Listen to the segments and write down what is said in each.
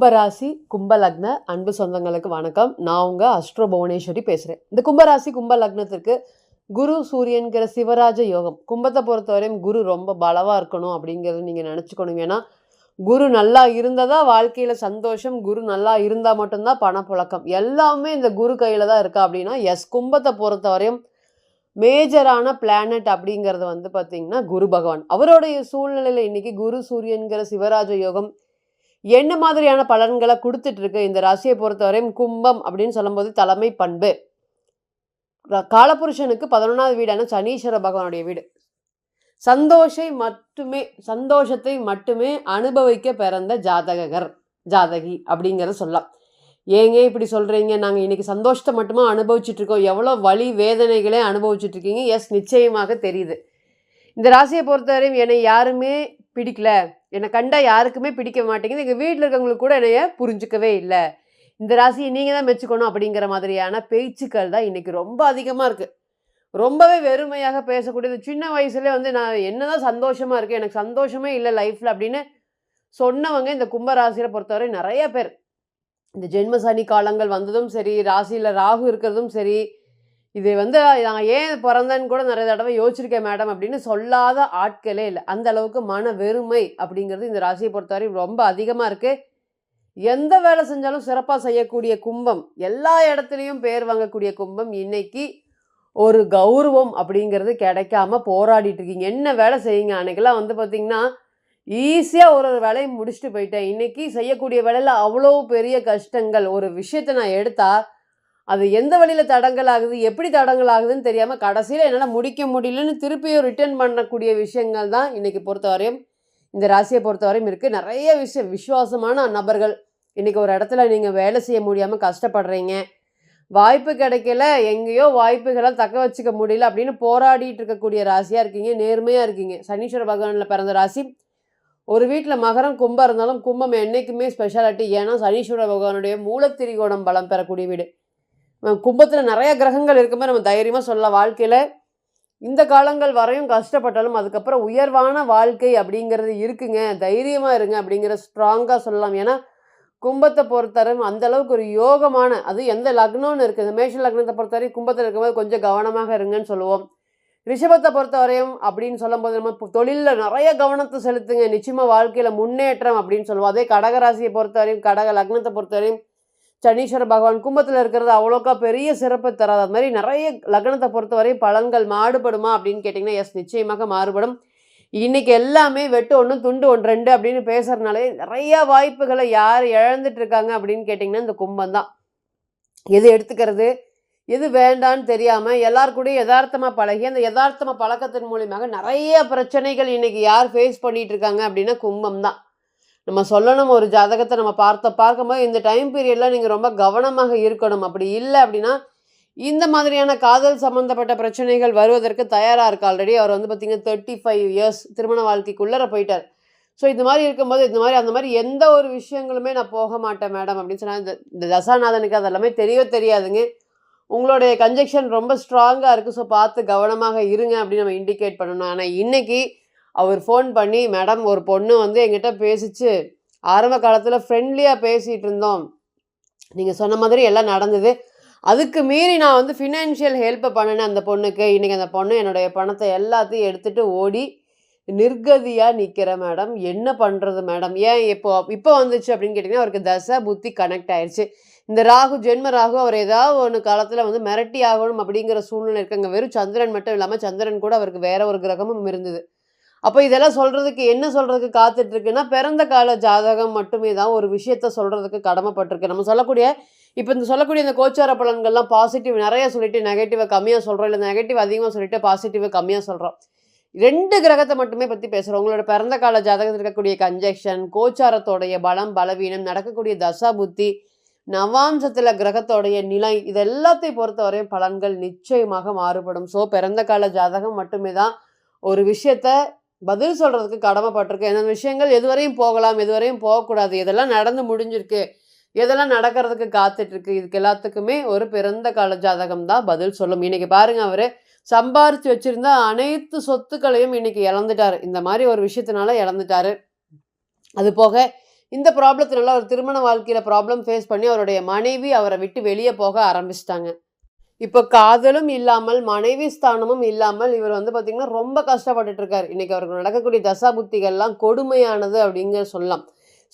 கும்பராசி கும்பலக்ன அன்பு சொந்தங்களுக்கு வணக்கம். நான் உங்க அஸ்ட்ரோ புவனேஸ்வரி பேசுறேன். இந்த கும்பராசி கும்பலக்னத்திற்கு குரு சூரியன்கிற சிவராஜ யோகம். கும்பத்தை பொறுத்தவரையும் குரு ரொம்ப பலவா இருக்கணும் அப்படிங்கிறது நீங்க நினைச்சுக்கணும். ஏன்னா குரு நல்லா இருந்ததா வாழ்க்கையில சந்தோஷம், குரு நல்லா இருந்தா மட்டும்தான் பணப்புழக்கம். எல்லாமே இந்த குரு கையில தான் இருக்கா அப்படின்னா எஸ். கும்பத்தை பொறுத்தவரையும் மேஜரான பிளானட் அப்படிங்கிறது பார்த்தீங்கன்னா குரு பகவான். அவருடைய சூழ்நிலையில இன்னைக்கு குரு சூரியன்கிற சிவராஜ யோகம் என்ன மாதிரியான பலன்களை கொடுத்துட்டு இருக்கு இந்த ராசியை பொறுத்தவரையும்? கும்பம் அப்படின்னு சொல்லும்போது தலைமை பண்பு. காலபுருஷனுக்கு 11வது வீடான சனீஸ்வர பகவானுடைய வீடு. சந்தோஷத்தை மட்டுமே அனுபவிக்க பிறந்த ஜாதகி அப்படிங்கிறத சொல்லலாம். ஏங்க இப்படி சொல்றீங்க? நாங்க இன்னைக்கு சந்தோஷத்தை மட்டுமா அனுபவிச்சுட்டு இருக்கோம், எவ்வளவு வலி வேதனைகளே அனுபவிச்சுட்டு இருக்கீங்க. எஸ், நிச்சயமாக தெரியுது. இந்த ராசியை பொறுத்தவரையும் என்னை யாருமே பிடிக்கல, என்னை கண்டா யாருக்குமே பிடிக்க மாட்டேங்குது, எங்கள் வீட்டில் இருக்கவங்களுக்கு கூட என்னைய புரிஞ்சுக்கவே இல்லை, இந்த ராசியை நீங்கள் தான் மெச்சுக்கணும் அப்படிங்கிற மாதிரியான பேச்சுக்கள் தான் இன்றைக்கி ரொம்ப அதிகமாக இருக்குது. ரொம்பவே வெறுமையாக பேசக்கூடியது. சின்ன வயசுலேயே நான் என்னதான் சந்தோஷமாக இருக்கேன், எனக்கு சந்தோஷமே இல்லை லைஃப்பில் அப்படின்னு சொன்னவங்க இந்த கும்பராசியில் பொறுத்தவரை நிறைய பேர். இந்த ஜென்ம சனி காலங்கள் வந்ததும் சரி, ராசியில் ராகு இருக்கிறதும் சரி, இது நான் ஏன் பிறந்தேன்னு கூட நிறைய தடவை யோசிச்சிருக்கேன் மேடம் அப்படின்னு சொல்லாத ஆட்களே இல்லை. அந்த அளவுக்கு மன வெறுமை அப்படிங்கிறது இந்த ராசியை பொறுத்தவரை ரொம்ப அதிகமாக இருக்குது. எந்த வேலை செஞ்சாலும் சிறப்பாக செய்யக்கூடிய கும்பம், எல்லா இடத்துலையும் பேர் வாங்கக்கூடிய கும்பம், இன்னைக்கு ஒரு கௌரவம் அப்படிங்கிறது கிடைக்காம போராடிட்டு இருக்கீங்க. என்ன வேலை செய்யுங்க? அன்னைக்கெல்லாம் பார்த்தீங்கன்னா ஈஸியாக ஒரு வேலையை முடிச்சுட்டு போயிட்டேன். இன்னைக்கு செய்யக்கூடிய வேலையில் அவ்வளோ பெரிய கஷ்டங்கள். ஒரு விஷயத்தை நான் எடுத்தால் அது எந்த வழியில் தடங்கள் ஆகுது, எப்படி தடங்கள் ஆகுதுன்னு தெரியாமல் கடைசியில் என்னால் முடிக்க முடியலன்னு திருப்பியும் ரிட்டர்ன் பண்ணக்கூடிய விஷயங்கள் தான் இன்றைக்கி பொறுத்தவரையும் இந்த ராசியை பொறுத்தவரையும் இருக்குது. நிறைய விசுவாசமான நபர்கள் இன்றைக்கி ஒரு இடத்துல நீங்கள் வேலை செய்ய முடியாமல் கஷ்டப்படுறீங்க, வாய்ப்பு கிடைக்கல, எங்கேயோ வாய்ப்புகளை தக்க வச்சுக்க முடியல அப்படின்னு போராடிட்டு இருக்கக்கூடிய ராசியாக இருக்கீங்க. நேர்மையாக இருக்கீங்க. சனீஸ்வர பகவானில் பிறந்த ராசி. ஒரு வீட்டில் மகரம் கும்பம் இருந்தாலும் கும்பம் என்றைக்குமே ஸ்பெஷாலிட்டி. ஏன்னா சனீஸ்வர பகவானுடைய மூலத்திரிகோணம் பலம் பெறக்கூடிய வீடு. கும்பத்தில் நிறைய கிரகங்கள் இருக்கும்போது நம்ம தைரியமாக சொல்லலாம், வாழ்க்கையில் இந்த காலங்கள் வரையும் கஷ்டப்பட்டாலும் அதுக்கப்புறம் உயர்வான வாழ்க்கை அப்படிங்கிறது இருக்குங்க, தைரியமாக இருங்க அப்படிங்கிற ஸ்ட்ராங்காக சொல்லலாம். ஏன்னா கும்பத்தை பொறுத்தவரையும் அந்தளவுக்கு ஒரு யோகமான, அது எந்த லக்னம்னு இருக்குது, இந்த மேஷ லக்னத்தை பொறுத்தவரையும் கும்பத்தில் இருக்கும்போது கொஞ்சம் கவனமாக இருங்கன்னு சொல்லுவோம். ரிஷபத்தை பொறுத்தவரையும் அப்படின்னு சொல்லும்போது நம்ம தொழிலில் நிறைய கவனத்தை செலுத்துங்க, நிச்சயமாக வாழ்க்கையில் முன்னேற்றம் அப்படின்னு சொல்லுவோம். அதே கடகராசியை பொறுத்தவரையும், கடக லக்னத்தை பொறுத்தவரையும் சனீஸ்வர பகவான் கும்பத்தில் இருக்கிறது அவ்வளோக்கா பெரிய சிறப்பு தராது. அது மாதிரி நிறைய லக்னத்தை பொறுத்தவரை பலன்கள் மாறுபடுமா அப்படின்னு கேட்டிங்கன்னா எஸ், நிச்சயமாக மாறுபடும். இன்றைக்கி எல்லாமே வெட்டு ஒன்று துண்டு 1 2 அப்படின்னு பேசுகிறதுனாலே நிறையா வாய்ப்புகளை யார் இழந்துட்டு இருக்காங்க அப்படின்னு கேட்டிங்கன்னா இந்த கும்பம் தான். எது எடுத்துக்கிறது எது வேண்டான்னு தெரியாமல் எல்லாருக்கூடையும் யதார்த்தமாக பழகி அந்த யதார்த்தமாக பழக்கத்தின் மூலியமாக நிறைய பிரச்சனைகள் இன்றைக்கி யார் ஃபேஸ் பண்ணிகிட்டு இருக்காங்க அப்படின்னா கும்பம் தான். நம்ம சொல்லணும், ஒரு ஜாதகத்தை நம்ம பார்க்கும்போது இந்த டைம் பீரியடில் நீங்கள் ரொம்ப கவனமாக இருக்கணும். அப்படி இல்லை அப்படின்னா இந்த மாதிரியான காதல் சம்மந்தப்பட்ட பிரச்சனைகள் வருவதற்கு தயாராக இருக்கு. ஆல்ரெடி அவர் பார்த்திங்கன்னா 35 இயர்ஸ் திருமண வாழ்க்கைக்குள்ளே போயிட்டார். ஸோ இந்த மாதிரி இருக்கும்போது அந்த மாதிரி எந்த ஒரு விஷயங்களுமே நான் போக மாட்டேன் மேடம் அப்படின்னு சொன்னால் இந்த தசாநாதனுக்கு அதெல்லாமே தெரியாதுங்க. உங்களுடைய கன்ஜெக்ஷன் ரொம்ப ஸ்ட்ராங்காக இருக்குது, ஸோ பார்த்து கவனமாக இருங்க அப்படின்னு நம்ம இண்டிகேட் பண்ணணும். ஆனால் இன்றைக்கி அவர் ஃபோன் பண்ணி, மேடம் ஒரு பொண்ணு எங்கிட்ட பேசிச்சு, ஆரம்ப காலத்தில் ஃப்ரெண்ட்லியாக பேசிகிட்டு இருந்தோம், நீங்கள் சொன்ன மாதிரி எல்லாம் நடந்தது, அதுக்கு மீறி நான் ஃபினான்ஷியல் ஹெல்ப்பை பண்ணினேன் அந்த பொண்ணுக்கு, இன்றைக்கி அந்த பொண்ணு என்னுடைய பணத்தை எல்லாத்தையும் எடுத்துகிட்டு ஓடி நிர்கதியாக நிற்கிறேன் மேடம், என்ன பண்ணுறது மேடம்? ஏன் இப்போ வந்துச்சு அப்படின்னு கேட்டிங்கன்னா அவருக்கு தசை புத்தி கனெக்ட் ஆயிடுச்சு. இந்த ராகு ஜென்ம ராகு அவர் ஏதாவது ஒன்று காலத்தில் மிரட்டி ஆகணும் அப்படிங்கிற சூழ்நிலை இருக்குங்க. வெறும் சந்திரன் மட்டும் இல்லாமல் சந்திரன் கூட அவருக்கு வேற ஒரு கிரகமும் இருந்தது. அப்போ இதெல்லாம் சொல்கிறதுக்கு என்ன சொல்கிறதுக்கு காத்துட்ருக்குன்னா பிறந்த கால ஜாதகம் மட்டுமே தான் ஒரு விஷயத்த சொல்கிறதுக்கு கடமைப்பட்டிருக்கு. நம்ம சொல்லக்கூடிய இந்த சொல்லக்கூடிய இந்த கோச்சார பலன்கள்லாம் பாசிட்டிவ் நிறைய சொல்லிட்டு நெகட்டிவை கம்மியாக சொல்கிறோம், இல்லை நெகட்டிவ் அதிகமாக சொல்லிட்டு பாசிட்டிவை கம்மியாக சொல்கிறோம். 2 கிரகத்தை மட்டுமே பற்றி பேசுகிறோம். உங்களோட பிறந்த கால ஜாதகத்தில் இருக்கக்கூடிய கன்ஜெக்ஷன், கோச்சாரத்தோடைய பலம் பலவீனம், நடக்கக்கூடிய தசா புத்தி, நவாம்சத்தில் கிரகத்தோடைய நிலை, இது எல்லாத்தையும் பொறுத்தவரையும் பலன்கள் நிச்சயமாக மாறுபடும். ஸோ பிறந்த கால ஜாதகம் மட்டுமே தான் ஒரு விஷயத்த பதில் சொல்கிறதுக்கு கடமைப்பட்டிருக்கு. என்ன விஷயங்கள் எதுவரையும் போகலாம், எதுவரையும் போகக்கூடாது, எதெல்லாம் நடந்து முடிஞ்சிருக்கு, எதெல்லாம் நடக்கிறதுக்கு காத்துட்ருக்கு, இதுக்கு எல்லாத்துக்குமே ஒரு பிறந்த கால ஜாதகம் தான் பதில் சொல்லும். இன்றைக்கி பாருங்கள், அவர் சம்பாரித்து வச்சுருந்த அனைத்து சொத்துக்களையும் இன்றைக்கி இழந்துட்டார். இந்த மாதிரி ஒரு விஷயத்தினால இழந்துட்டார். அது போக இந்த ப்ராப்ளத்தினால அவர் திருமண வாழ்க்கையில ப்ராப்ளம் ஃபேஸ் பண்ணி அவருடைய மனைவி அவரை விட்டு வெளியே போக ஆரம்பிச்சிட்டாங்க. இப்போ காதலும் இல்லாமல், மனைவி ஸ்தானமும் இல்லாமல் இவர் வந்து பார்த்தீங்கன்னா, ரொம்ப கஷ்டப்பட்டுட்டு இருக்காரு. இன்னைக்கு அவருக்கு நடக்கக்கூடிய தசாபுத்திகள்லாம் கொடுமையானது அப்படிங்க சொல்லலாம்.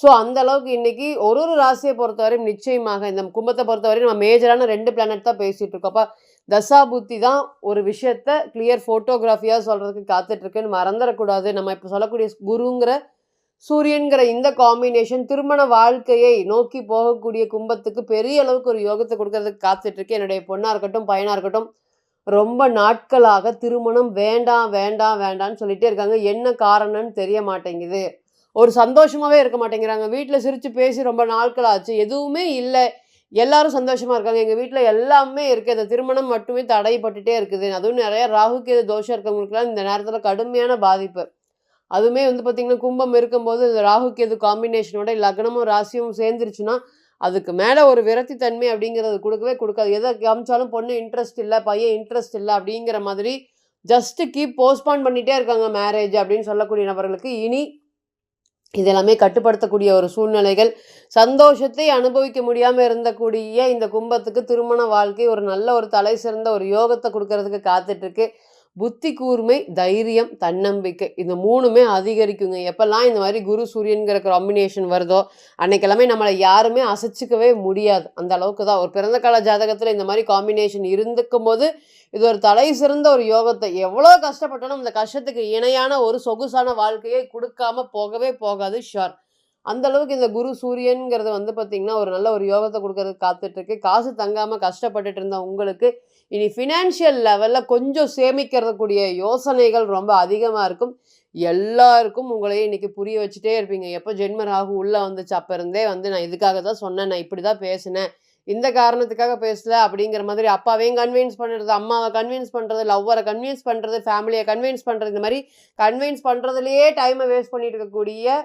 ஸோ அந்த அளவுக்கு இன்னைக்கு ஒரு ஒரு ராசியை பொறுத்தவரையும் நிச்சயமாக இந்த கும்பத்தை பொறுத்தவரையும் நம்ம மேஜரான 2 பிளானட் தான் பேசிட்டு இருக்கோம். அப்ப தசாபுத்தி தான் ஒரு விஷயத்த கிளியர் ஃபோட்டோகிராஃபியா சொல்றதுக்கு காத்துட்டு இருக்குன்னு மறந்துடக்கூடாது. நம்ம இப்போ சொல்லக்கூடிய குருங்கிற சூரியன்கிற இந்த காம்பினேஷன் திருமண வாழ்க்கையை நோக்கி போகக்கூடிய கும்பத்துக்கு பெரிய அளவுக்கு ஒரு யோகத்தை கொடுக்கறதுக்கு காத்துட்டு இருக்கு. என்னுடைய பொண்ணா இருக்கட்டும், பையனா இருக்கட்டும், ரொம்ப நாட்களாக திருமணம் வேண்டாம் வேண்டாம் வேண்டாம்னு சொல்லிட்டே இருக்காங்க. என்ன காரணம்னு தெரிய மாட்டேங்குது. ஒரு சந்தோஷமாவே இருக்க மாட்டேங்கிறாங்க. வீட்டில் சிரிச்சு பேசி ரொம்ப நாட்கள் ஆச்சு, எதுவுமே இல்லை, எல்லாரும் சந்தோஷமா இருக்காங்க. எங்க வீட்டில் எல்லாமே இருக்கு, இந்த திருமணம் மட்டுமே தடைப்பட்டுட்டே இருக்குது. அதுவும் நிறைய ராகு கேது தோஷம் இருக்கவங்களுக்குலாம் இந்த நேரத்தில் கடுமையான பாதிப்பு. அதுவுமே வந்து பார்த்தீங்கன்னா, கும்பம் இருக்கும்போது இந்த ராகு கேது காம்பினேஷனோட லக்னமும் ராசியும் சேர்ந்துருச்சுன்னா, அதுக்கு மேலே ஒரு விரக்தி தன்மை அப்படிங்கிறது கொடுக்கவே கொடுக்காது. எதை காமிச்சாலும் பொண்ணு இன்ட்ரெஸ்ட் இல்லை, பையன் இன்ட்ரெஸ்ட் இல்லை அப்படிங்கிற மாதிரி ஜஸ்ட் கீப் போஸ்ட்பான் பண்ணிகிட்டே இருக்காங்க மேரேஜ் அப்படின்னு சொல்லக்கூடிய நபர்களுக்கு இனி இதெல்லாமே கட்டுப்படுத்தக்கூடிய ஒரு சூழ்நிலைகள், சந்தோஷத்தை அனுபவிக்க முடியாமல் இருந்தக்கூடிய இந்த கும்பத்துக்கு திருமண வாழ்க்கை ஒரு நல்ல ஒரு தலை சிறந்த ஒரு யோகத்தை கொடுக்கறதுக்கு காத்துட்ருக்கு. புத்தி கூர்மை, தைரியம், தன்னம்பிக்கை இந்த 3மே அதிகரிக்குங்க. எப்பெல்லாம் இந்த மாதிரி குரு சூரியன்கிற காம்பினேஷன் வருதோ அன்னைக்கெல்லாமே நம்மளை யாருமே அசைச்சிக்கவே முடியாது. அந்த அளவுக்கு தான் ஒரு பிறந்த கால ஜாதகத்தில் இந்த மாதிரி காம்பினேஷன் இருந்துக்கும் போது இது ஒரு தலை சிறந்த ஒரு யோகத்தை, எவ்வளோ கஷ்டப்பட்டாலும் அந்த கஷ்டத்துக்கு இணையான ஒரு சொகுசான வாழ்க்கையை கொடுக்காம போகவே போகாது ஷுர். அந்த அளவுக்கு இந்த குரு சூரியன்கிறது வந்து பார்த்திங்கன்னா ஒரு நல்ல ஒரு யோகத்தை கொடுக்கறதுக்கு காத்துட்ருக்கு. காசு தங்காமல் கஷ்டப்பட்டுட்டு இருந்த உங்களுக்கு இனி ஃபினான்ஷியல் லெவலில் கொஞ்சம் சேமிக்கிறதுக்கூடிய யோசனைகள் ரொம்ப அதிகமாக இருக்கும். எல்லாருக்கும் உங்களையே இன்றைக்கி புரிய வச்சுட்டே இருப்பீங்க. எப்போ ஜென்ம ராகு உள்ளே வந்துச்சு அப்போ இருந்தே வந்து நான் இதுக்காக தான் சொன்னேன், நான் இப்படி தான் பேசினேன், இந்த காரணத்துக்காக பேசல அப்படிங்கிற மாதிரி அப்பாவையும் கன்வின்ஸ் பண்ணுறது, அம்மாவை கன்வின்ஸ் பண்ணுறது, லவ்வரை கன்வின்ஸ் பண்ணுறது, ஃபேமிலியை கன்வின்ஸ் பண்ணுறது, இந்த மாதிரி கன்வின்ஸ் பண்ணுறதுலையே டைமை வேஸ்ட் பண்ணிட்டு இருக்கக்கூடிய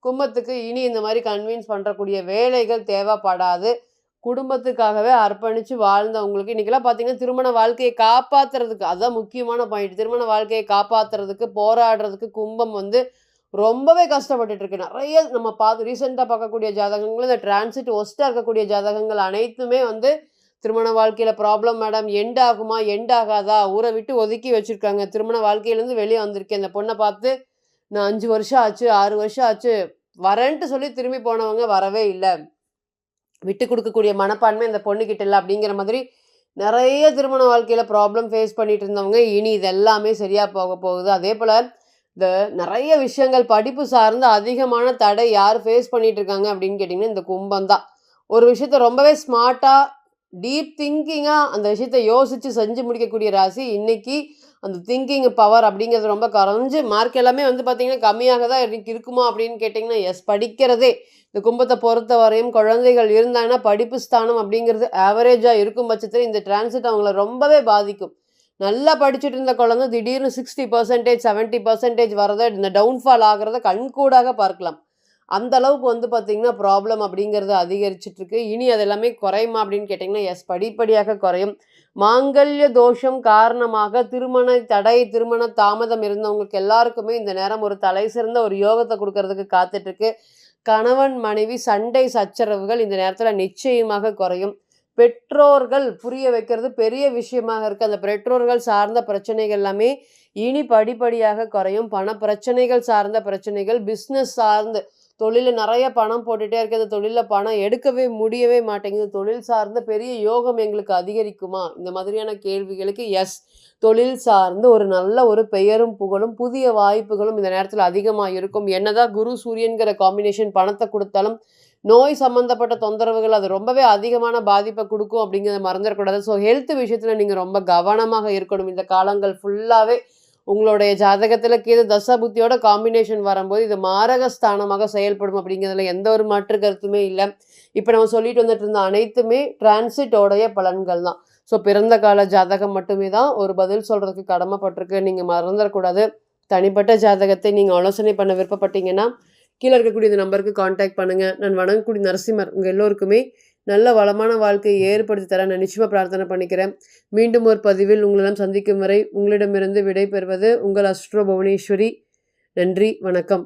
கும்பத்துக்கு இனி இந்த மாதிரி கன்வின்ஸ் பண்ணுறக்கூடிய வேலைகள் தேவைப்படாது. குடும்பத்துக்காகவே அர்ப்பணித்து வாழ்ந்தவங்களுக்கு இன்றைக்கெல்லாம் பார்த்தீங்கன்னா திருமண வாழ்க்கையை காப்பாற்றுறதுக்கு, அதுதான் முக்கியமான பாயிண்ட், திருமண வாழ்க்கையை காப்பாற்றுறதுக்கு போராடுறதுக்கு கும்பம் வந்து ரொம்பவே கஷ்டப்பட்டுட்டு இருக்கு. நிறைய நம்ம ரீசெண்டாக பார்க்கக்கூடிய ஜாதகங்கள், இந்த டிரான்சிட் ஒஸ்ட்டாக இருக்கக்கூடிய ஜாதகங்கள் அனைத்துமே வந்து திருமண வாழ்க்கையில் ப்ராப்ளம் மேடம், எண்ட் ஆகுமா எண்ட் ஆகாதா, ஊரை விட்டு ஒதுக்கி வச்சுருக்காங்க, திருமண வாழ்க்கையிலேருந்து வெளியே வந்திருக்கேன், இந்த பொண்ணை பார்த்து நான் 5 வருஷம் ஆச்சு 6 வருஷம் ஆச்சு வரேன்ட்டு சொல்லி திரும்பி போனவங்க வரவே இல்லை, விட்டு கொடுக்கக்கூடிய மனப்பான்மை இந்த பொண்ணுக்கிட்ட இல்லை அப்படிங்கிற மாதிரி நிறைய திருமண வாழ்க்கையில் ப்ராப்ளம் ஃபேஸ் பண்ணிட்டு இருந்தவங்க இனி இதெல்லாமே சரியாக போக போகுது. அதே போல் இந்த நிறைய விஷயங்கள் படிப்பு சார்ந்து அதிகமான தடை யார் ஃபேஸ் பண்ணிட்டு இருக்காங்க அப்படின்னு கேட்டிங்கன்னா இந்த கும்பம் தான். ஒரு விஷயத்த ரொம்பவே ஸ்மார்ட்டாக டீப் திங்கிங்காக அந்த விஷயத்தை யோசித்து செஞ்சு முடிக்கக்கூடிய ராசி. இன்றைக்கி அந்த திங்கிங் பவர் அப்படிங்கிறது ரொம்ப குறைஞ்சு மார்க் எல்லாமே வந்து பார்த்திங்கன்னா கம்மியாக தான் இருக்குமா அப்படின்னு கேட்டிங்கன்னா எஸ். படிக்கிறதே இந்த கும்பத்தை பொறுத்த வரையும் குழந்தைகள் இருந்தாங்கன்னா படிப்பு ஸ்தானம் அப்படிங்கிறது ஆவரேஜாக இருக்கும் பட்சத்தில் இந்த டிரான்சிட் அவங்கள ரொம்பவே பாதிக்கும். நல்லா படிச்சுட்டு இருந்த குழந்தை திடீர்னு 60% 70% வரதை, இந்த டவுன்ஃபால் ஆகிறத கண்கூடாக பார்க்கலாம். அந்த அளவுக்கு வந்து பார்த்திங்கன்னா ப்ராப்ளம் அப்படிங்கிறது அதிகரிச்சிட்ருக்கு. இனி அது எல்லாமே குறையுமா அப்படின்னு கேட்டிங்கன்னா எஸ், படிப்படியாக குறையும். மாங்கல்ய தோஷம் காரணமாக திருமண தடை, திருமண தாமதம் இருந்தவங்களுக்கு எல்லாருக்குமே இந்த நேரம் ஒரு தலை சிறந்த ஒரு யோகத்தை கொடுக்கறதுக்கு காத்துட்ருக்கு. கணவன் மனைவி சண்டை சச்சரவுகள் இந்த நேரத்தில் நிச்சயமாக குறையும். பெற்றோர்கள் புரிய வைக்கிறது பெரிய விஷயமாக இருக்குது. அந்த பெற்றோர்கள் சார்ந்த பிரச்சனைகள் எல்லாமே இனி படிப்படியாக குறையும். பண பிரச்சனைகள் சார்ந்த பிரச்சனைகள், பிஸ்னஸ் சார்ந்து தொழிலில் நிறைய பணம் போட்டுகிட்டே இருக்குது, தொழிலில் பணம் எடுக்கவே முடியவே மாட்டேங்குது, தொழில் சார்ந்த பெரிய யோகம் எங்களுக்கு அதிகரிக்குமா, இந்த மாதிரியான கேள்விகளுக்கு எஸ். தொழில் சார்ந்து ஒரு நல்ல ஒரு பெயரும் புகழும் புதிய வாய்ப்புகளும் இந்த நேரத்தில் அதிகமாக இருக்கும். என்னதான் குரு சூரியன்கிற காம்பினேஷன் பணத்தை கொடுத்தாலும் நோய் சம்மந்தப்பட்ட தொந்தரவுகள் அது ரொம்பவே அதிகமான பாதிப்பை கொடுக்கும் அப்படிங்கிறத மறந்துடக்கூடாது. ஸோ ஹெல்த் விஷயத்தில் நீங்கள் ரொம்ப கவனமாக இருக்கணும். இந்த காலங்கள் ஃபுல்லாகவே உங்களுடைய ஜாதகத்தில் கேது தசாபுத்தியோட காம்பினேஷன் வரும்போது இது மாரகஸ்தானமாக செயல்படும் அப்படிங்கிறதுல எந்த ஒரு மாற்று கருத்துமே இல்லை. இப்போ நம்ம சொல்லிட்டு வந்துட்டு இருந்த அனைத்துமே டிரான்சிட்டோடைய பலன்கள் தான். ஸோ பிறந்த கால ஜாதகம் மட்டுமே தான் ஒரு பதில் சொல்கிறதுக்கு கடமைப்பட்டிருக்கு, நீங்கள் மறந்துடக்கூடாது. தனிப்பட்ட ஜாதகத்தை நீங்கள் ஆலோசனை பண்ண விருப்பப்பட்டீங்கன்னா கீழே இருக்கக்கூடிய இந்த நம்பருக்கு காண்டாக்ட் பண்ணுங்கள். நான் வணங்கக்கூடிய நரசிம்மர் உங்கள் எல்லோருக்குமே நல்ல வளமான வாழ்க்கையை ஏற்படுத்தி தர நான் நிச்சயமாக பிரார்த்தனை பண்ணிக்கிறேன். மீண்டும் ஒரு பதிவில் உங்களெல்லாம் சந்திக்கும் வரை உங்களிடமிருந்து விடை பெறுவது உங்கள் அஸ்ட்ரோ புவனேஸ்வரி. நன்றி, வணக்கம்.